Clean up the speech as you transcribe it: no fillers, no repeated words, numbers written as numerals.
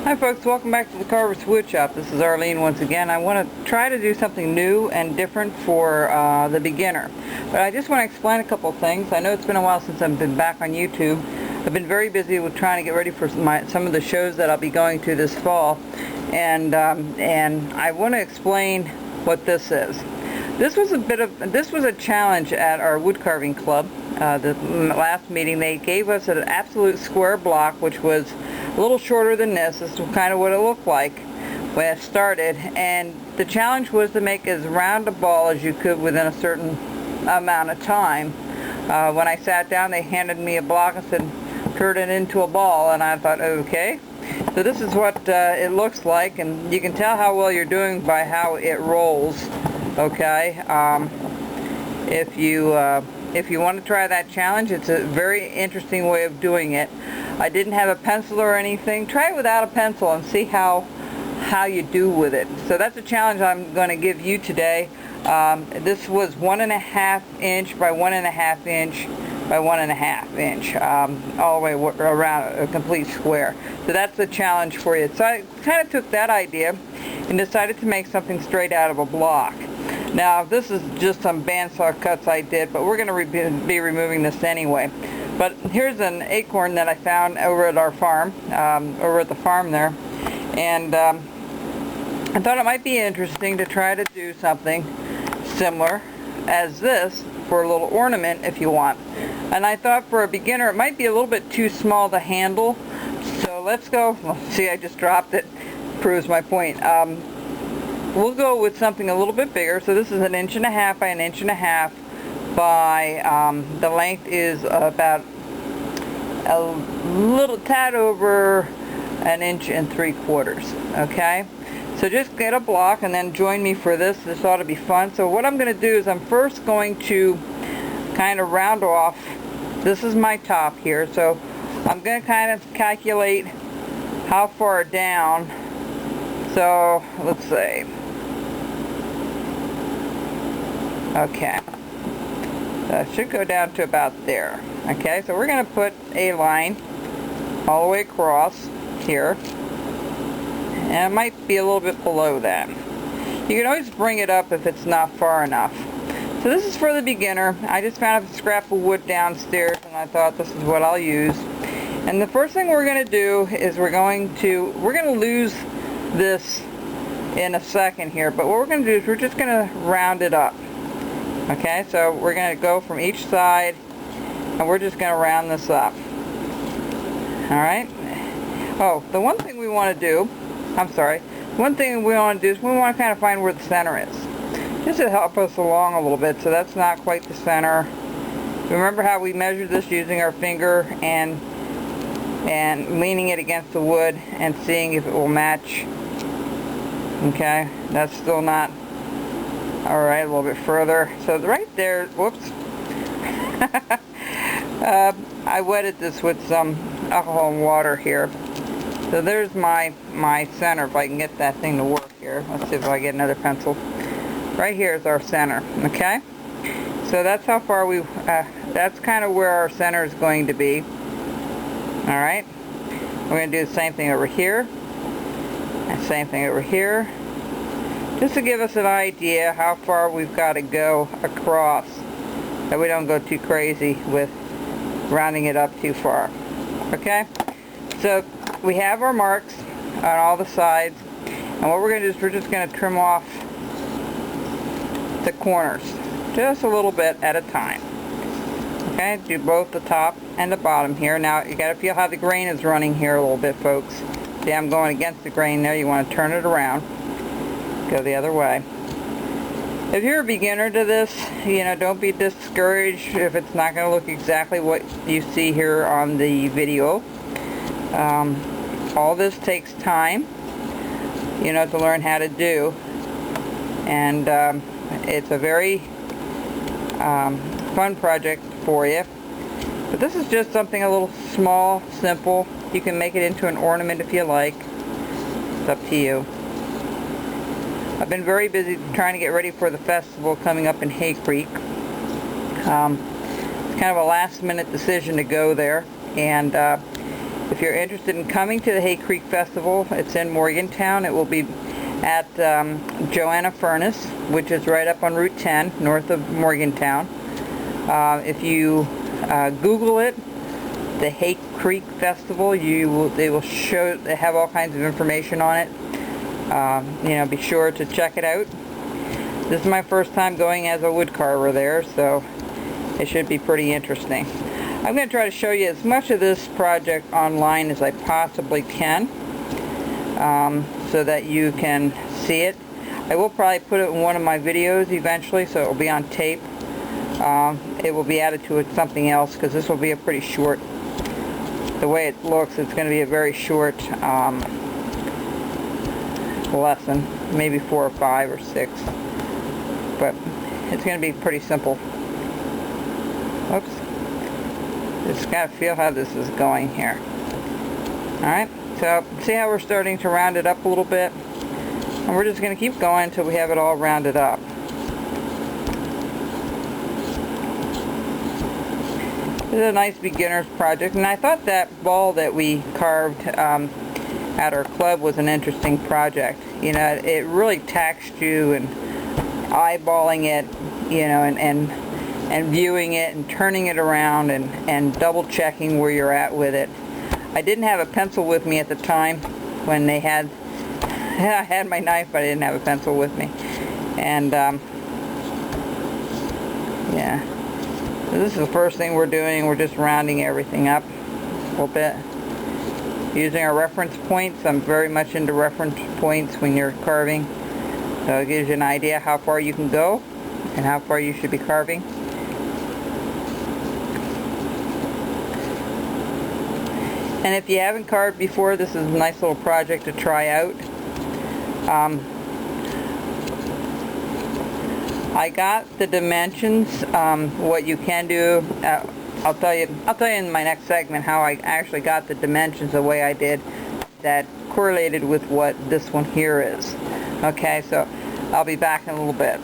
Hi folks, welcome back to the Carver's Wood Shop. This is Arlene once again. I want to try to do something new and different for the beginner. But I just want to explain a couple of things. I know it's been a while since I've been back on YouTube. I've been very busy with trying to get ready for some of the shows that I'll be going to this fall. And I want to explain what this is. This was a challenge at our wood carving club. The last meeting they gave us an absolute square block, which was a little shorter than this. This is kind of what it looked like when it started, and the challenge was to make as round a ball as you could within a certain amount of time. When I sat down, they handed me a block and said, turn it into a ball, and I thought, okay. So this is what it looks like, and you can tell how well you're doing by how it rolls. Okay, if you want to try that challenge, it's a very interesting way of doing it. I didn't have a pencil or anything. Try it without a pencil and see how you do with it. So that's a challenge I'm going to give you today. This was 1.5 inch by 1.5 inch by 1.5 inch, all the way around a complete square. So that's the challenge for you. So I kind of took that idea and decided to make something straight out of a block. Now this is just some bandsaw cuts I did, but we're going to be removing this anyway. But here's an acorn that I found over at our farm, over at the farm there, and I thought it might be interesting to try to do something similar as this for a little ornament if you want. And I thought for a beginner it might be a little bit too small to handle, so let's go. Well, see, I just dropped it. Proves my point. We'll go with something a little bit bigger. So this is 1.5 inches by 1.5 inches by, the length is about a little tad over 1.75 inches. Okay, so just get a block and then join me for this. This ought to be fun. So what I'm going to do is I'm first going to kind of round off. This is my top here, so I'm going to kind of calculate how far down. So let's see. Okay, so it should go down to about there. Okay, so we're going to put a line all the way across here, and it might be a little bit below that. You can always bring it up if it's not far enough. So this is for the beginner. I just found a scrap of wood downstairs, and I thought this is what I'll use. And the first thing we're going to do is we're going to lose this in a second here, but what we're going to do is we're just going to round it up. Okay, so we're going to go from each side and we're just going to round this up. Alright. Oh, the one thing we want to do, one thing we want to do is we want to kind of find where the center is. Just to help us along a little bit, so that's not quite the center. Remember how we measured this using our finger and leaning it against the wood and seeing if it will match. Okay, that's still not. Alright, a little bit further. So right there, whoops. I wetted this with some alcohol and water here. So there's my center, if I can get that thing to work here. Let's see if I get another pencil. Right here is our center, okay? So that's how far that's kind of where our center is going to be. Alright? We're going to do the same thing over here. And same thing over here. Just to give us an idea how far we've got to go across, that we don't go too crazy with rounding it up too far. Okay, so we have our marks on all the sides, and what we're going to do is we're just going to trim off the corners just a little bit at a time. Okay, do both the top and the bottom here. Now you got to feel how the grain is running here a little bit, folks. See, I'm going against the grain there. You want to turn it around. Go the other way. If you're a beginner to this, don't be discouraged if it's not going to look exactly what you see here on the video. All this takes time, to learn how to do, and it's a very fun project for you. But this is just something a little small, simple. You can make it into an ornament if you like. It's up to you. I've been very busy trying to get ready for the festival coming up in Hay Creek. It's kind of a last minute decision to go there, and If you're interested in coming to the Hay Creek Festival, it's in Morgantown. It will be at Joanna Furnace, which is right up on Route 10, north of Morgantown. If you Google it, the Hay Creek Festival, they will show, they have all kinds of information on it. You know, be sure to check it out. This is my first time going as a wood carver there, so it should be pretty interesting. I'm going to try to show you as much of this project online as I possibly can, so that you can see it. I will probably put it in one of my videos eventually, so it will be on tape. It will be added to something else, because this will be a pretty short, the way it looks, it's going to be a very short lesson, maybe 4 or 5 or 6, but it's going to be pretty simple. Oops. Just got to feel how this is going here. Alright, so see how we're starting to round it up a little bit? And we're just going to keep going until we have it all rounded up. This is a nice beginner's project, and I thought that ball that we carved at our club was an interesting project. You know, it really taxed you, and eyeballing it, you know, and viewing it and turning it around and double checking where you're at with it. I didn't have a pencil with me at the time when they had I had my knife, but I didn't have a pencil with me. And yeah, so this is the first thing we're doing. We're just rounding everything up a little bit using our reference points. I'm very much into reference points when you're carving, so it gives you an idea how far you can go and how far you should be carving. And if you haven't carved before, this is a nice little project to try out. I got the dimensions. What you can do, I'll tell you in my next segment how I actually got the dimensions the way I did, that correlated with what this one here is. Okay, so I'll be back in a little bit.